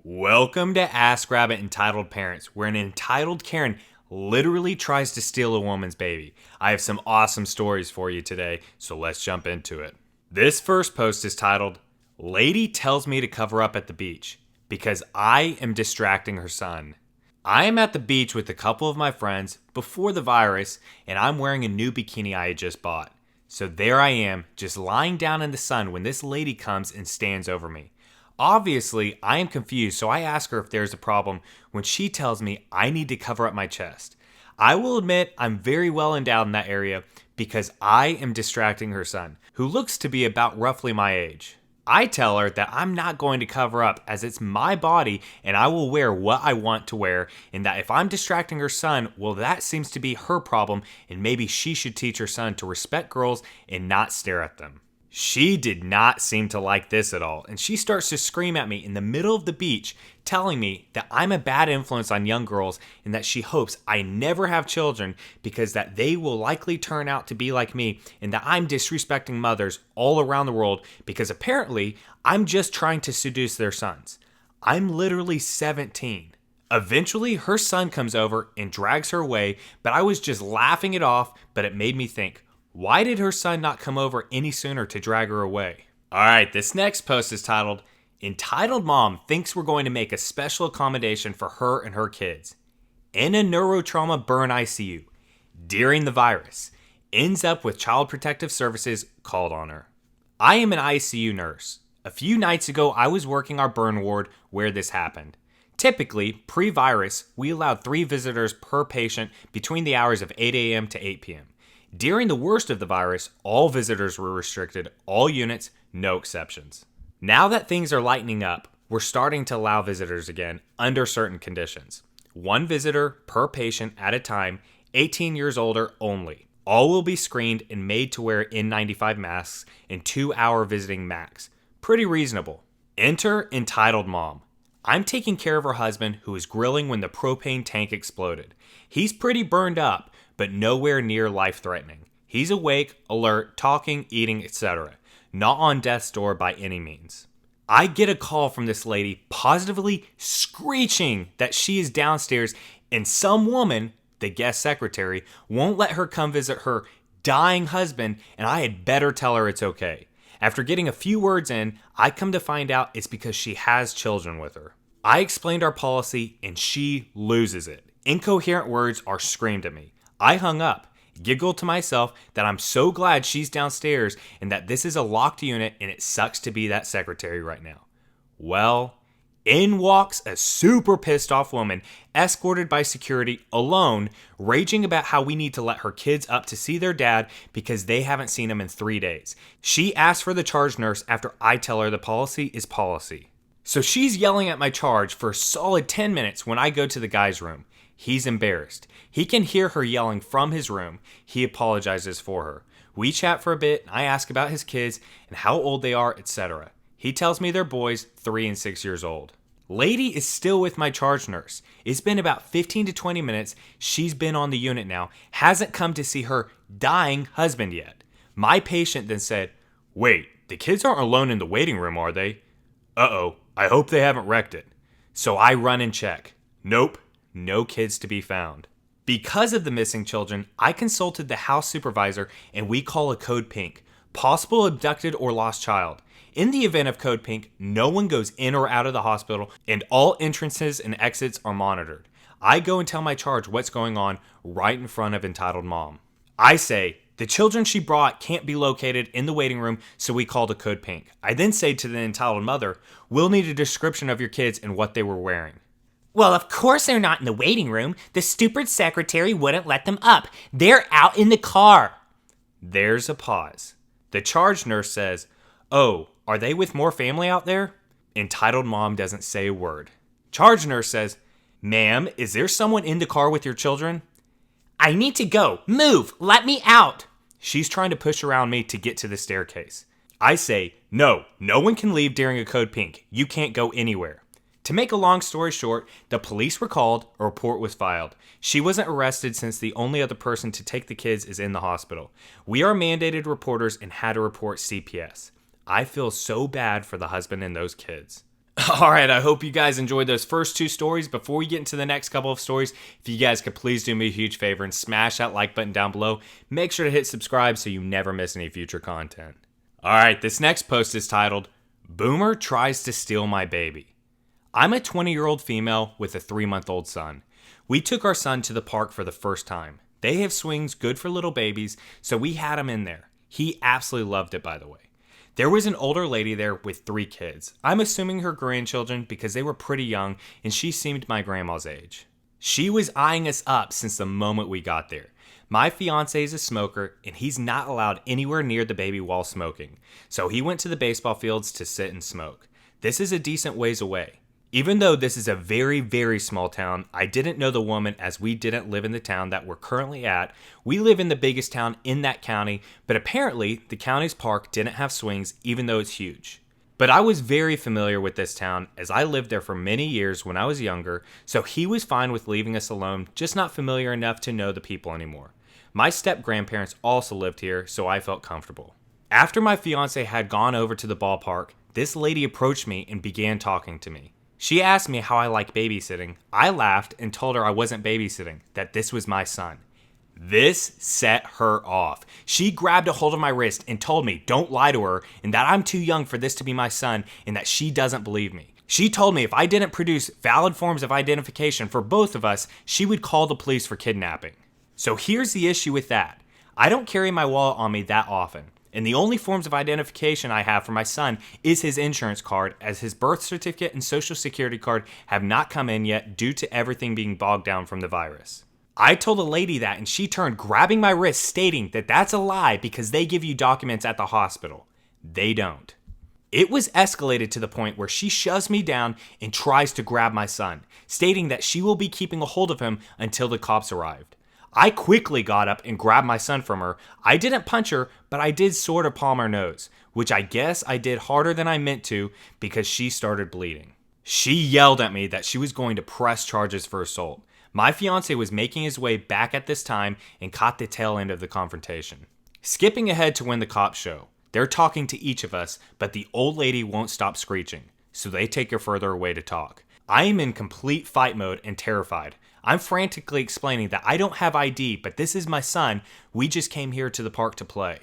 Welcome to Ask Rabbit Entitled Parents, where an entitled Karen literally tries to steal a woman's baby. I have some awesome stories for you today, so let's jump into it. This first post is titled, Lady Tells Me to Cover Up at the Beach because I am distracting her son. I am at the beach with a couple of my friends before the virus, and I'm wearing a new bikini I had just bought. So there I am, just lying down in the sun when this lady comes and stands over me. Obviously, I am confused, so I ask her if there's a problem when she tells me I need to cover up my chest. I will admit I'm very well endowed in that area because I am distracting her son, who looks to be about roughly my age. I tell her that I'm not going to cover up as it's my body and I will wear what I want to wear, and that if I'm distracting her son, well, that seems to be her problem and maybe she should teach her son to respect girls and not stare at them. She did not seem to like this at all, and she starts to scream at me in the middle of the beach, telling me that I'm a bad influence on young girls and that she hopes I never have children because that they will likely turn out to be like me, and that I'm disrespecting mothers all around the world because apparently I'm just trying to seduce their sons. I'm literally 17. Eventually, her son comes over and drags her away, but I was just laughing it off, but it made me think, why did her son not come over any sooner to drag her away? Alright, this next post is titled, Entitled Mom Thinks We're Going to Make a Special Accommodation for Her and Her Kids. In a neurotrauma burn ICU, during the virus, ends up with Child Protective Services called on her. I am an ICU nurse. A few nights ago, I was working our burn ward where this happened. Typically, pre-virus, we allowed 3 visitors per patient between the hours of 8 a.m. to 8 p.m. During the worst of the virus, all visitors were restricted, all units, no exceptions. Now that things are lightening up, we're starting to allow visitors again under certain conditions. 1 visitor per patient at a time, 18 years older only. All will be screened and made to wear N95 masks and 2-hour visiting max. Pretty reasonable. Enter Entitled Mom. I'm taking care of her husband who was grilling when the propane tank exploded. He's pretty burned up, but nowhere near life-threatening. He's awake, alert, talking, eating, etc. Not on death's door by any means. I get a call from this lady positively screeching that she is downstairs and some woman, the guest secretary, won't let her come visit her dying husband, and I had better tell her it's okay. After getting a few words in, I come to find out it's because she has children with her. I explained our policy and she loses it. Incoherent words are screamed at me. I hung up, giggled to myself that I'm so glad she's downstairs and that this is a locked unit and it sucks to be that secretary right now. Well, in walks a super pissed off woman, escorted by security, alone, raging about how we need to let her kids up to see their dad because they haven't seen him in 3 days. She asks for the charge nurse after I tell her the policy is policy. So she's yelling at my charge for a solid 10 minutes when I go to the guy's room. He's embarrassed. He can hear her yelling from his room. He apologizes for her. We chat for a bit, and I ask about his kids and how old they are, etc. He tells me they're boys, 3 and 6 years old. Lady is still with my charge nurse. It's been about 15 to 20 minutes. She's been on the unit now. Hasn't come to see her dying husband yet. My patient then said, Wait, the kids aren't alone in the waiting room, are they? Uh-oh, I hope they haven't wrecked it. So I run and check. Nope. No kids to be found. Because of the missing children, I consulted the house supervisor and we call a code pink, possible abducted or lost child. In the event of code pink, no one goes in or out of the hospital and all entrances and exits are monitored. I go and tell my charge what's going on right in front of Entitled Mom. I say, the children she brought can't be located in the waiting room, so we called a code pink. I then say to the entitled mother, we'll need a description of your kids and what they were wearing. Well, of course they're not in the waiting room. The stupid secretary wouldn't let them up. They're out in the car. There's a pause. The charge nurse says, Oh, are they with more family out there? Entitled Mom doesn't say a word. Charge nurse says, Ma'am, is there someone in the car with your children? I need to go. Move. Let me out. She's trying to push around me to get to the staircase. I say, No one can leave during a code pink. You can't go anywhere. To make a long story short, the police were called, a report was filed. She wasn't arrested since the only other person to take the kids is in the hospital. We are mandated reporters and had to report CPS. I feel so bad for the husband and those kids. All right, I hope you guys enjoyed those first two stories. Before we get into the next couple of stories, if you guys could please do me a huge favor and smash that like button down below. Make sure to hit subscribe so you never miss any future content. All right, this next post is titled, Boomer Tries to Steal My Baby. I'm a 20-year-old female with a 3-month-old son. We took our son to the park for the first time. They have swings good for little babies, so we had him in there. He absolutely loved it, by the way. There was an older lady there with 3 kids. I'm assuming her grandchildren because they were pretty young and she seemed my grandma's age. She was eyeing us up since the moment we got there. My fiance is a smoker and he's not allowed anywhere near the baby while smoking, so he went to the baseball fields to sit and smoke. This is a decent ways away. Even though this is a very, very small town, I didn't know the woman as we didn't live in the town that we're currently at. We live in the biggest town in that county, but apparently the county's park didn't have swings even though it's huge. But I was very familiar with this town as I lived there for many years when I was younger, so he was fine with leaving us alone, just not familiar enough to know the people anymore. My step-grandparents also lived here, so I felt comfortable. After my fiance had gone over to the ballpark, this lady approached me and began talking to me. She asked me how I like babysitting. I laughed and told her I wasn't babysitting, that this was my son. This set her off. She grabbed a hold of my wrist and told me don't lie to her and that I'm too young for this to be my son and that she doesn't believe me. She told me if I didn't produce valid forms of identification for both of us, she would call the police for kidnapping. So here's the issue with that. I don't carry my wallet on me that often. And the only forms of identification I have for my son is his insurance card, as his birth certificate and social security card have not come in yet due to everything being bogged down from the virus. I told the lady that and she turned, grabbing my wrist, stating that that's a lie because they give you documents at the hospital. They don't. It was escalated to the point where she shoves me down and tries to grab my son, stating that she will be keeping a hold of him until the cops arrived. I quickly got up and grabbed my son from her. I didn't punch her, but I did sort of palm her nose, which I guess I did harder than I meant to because she started bleeding. She yelled at me that she was going to press charges for assault. My fiance was making his way back at this time and caught the tail end of the confrontation. Skipping ahead to when the cops show. They're talking to each of us, but the old lady won't stop screeching, so they take her further away to talk. I am in complete fight mode and terrified. I'm frantically explaining that I don't have ID, but this is my son. We just came here to the park to play.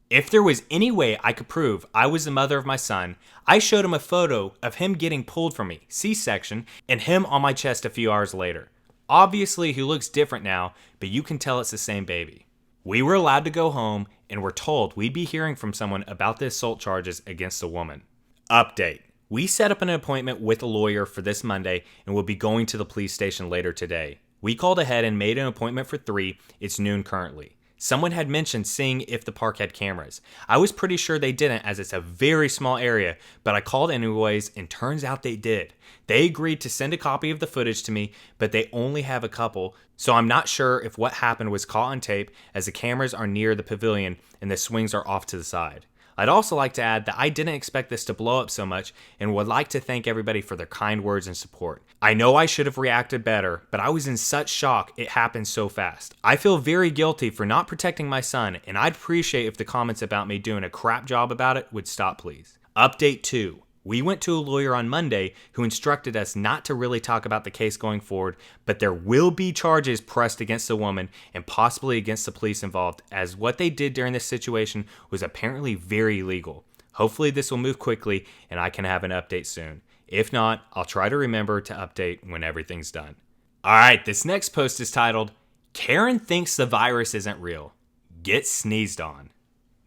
If there was any way I could prove I was the mother of my son, I showed him a photo of him getting pulled from me, C-section, and him on my chest a few hours later. Obviously, he looks different now, but you can tell it's the same baby. We were allowed to go home and were told we'd be hearing from someone about the assault charges against the woman. Update. We set up an appointment with a lawyer for this Monday and will be going to the police station later today. We called ahead and made an appointment for 3. It's noon currently. Someone had mentioned seeing if the park had cameras. I was pretty sure they didn't as it's a very small area, but I called anyways and turns out they did. They agreed to send a copy of the footage to me, but they only have a couple, so I'm not sure if what happened was caught on tape as the cameras are near the pavilion and the swings are off to the side. I'd also like to add that I didn't expect this to blow up so much and would like to thank everybody for their kind words and support. I know I should have reacted better, but I was in such shock it happened so fast. I feel very guilty for not protecting my son, and I'd appreciate if the comments about me doing a crap job about it would stop, please. Update 2. We went to a lawyer on Monday who instructed us not to really talk about the case going forward, but there will be charges pressed against the woman and possibly against the police involved, as what they did during this situation was apparently very illegal. Hopefully this will move quickly and I can have an update soon. If not, I'll try to remember to update when everything's done. Alright, this next post is titled, Karen Thinks the Virus Isn't Real. Get Sneezed On.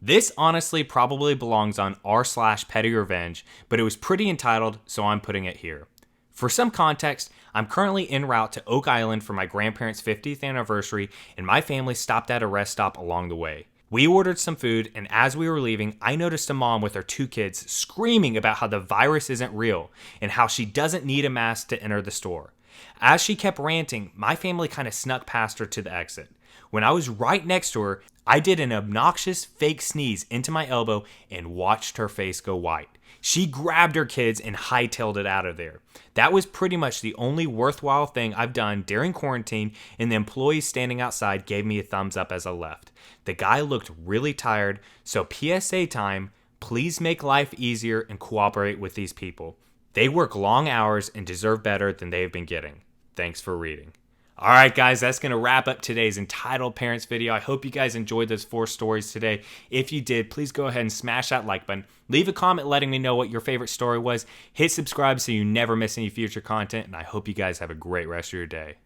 This honestly probably belongs on r/petty revenge, but it was pretty entitled, so I'm putting it here. For some context, I'm currently en route to Oak Island for my grandparents' 50th anniversary, and my family stopped at a rest stop along the way. We ordered some food, and as we were leaving, I noticed a mom with her 2 kids screaming about how the virus isn't real and how she doesn't need a mask to enter the store. As she kept ranting, my family kind of snuck past her to the exit. When I was right next to her, I did an obnoxious fake sneeze into my elbow and watched her face go white. She grabbed her kids and hightailed it out of there. That was pretty much the only worthwhile thing I've done during quarantine, and the employees standing outside gave me a thumbs up as I left. The guy looked really tired, so PSA time, please make life easier and cooperate with these people. They work long hours and deserve better than they've been getting. Thanks for reading. All right, guys, that's going to wrap up today's Entitled Parents video. I hope you guys enjoyed those 4 stories today. If you did, please go ahead and smash that like button. Leave a comment letting me know what your favorite story was. Hit subscribe so you never miss any future content, and I hope you guys have a great rest of your day.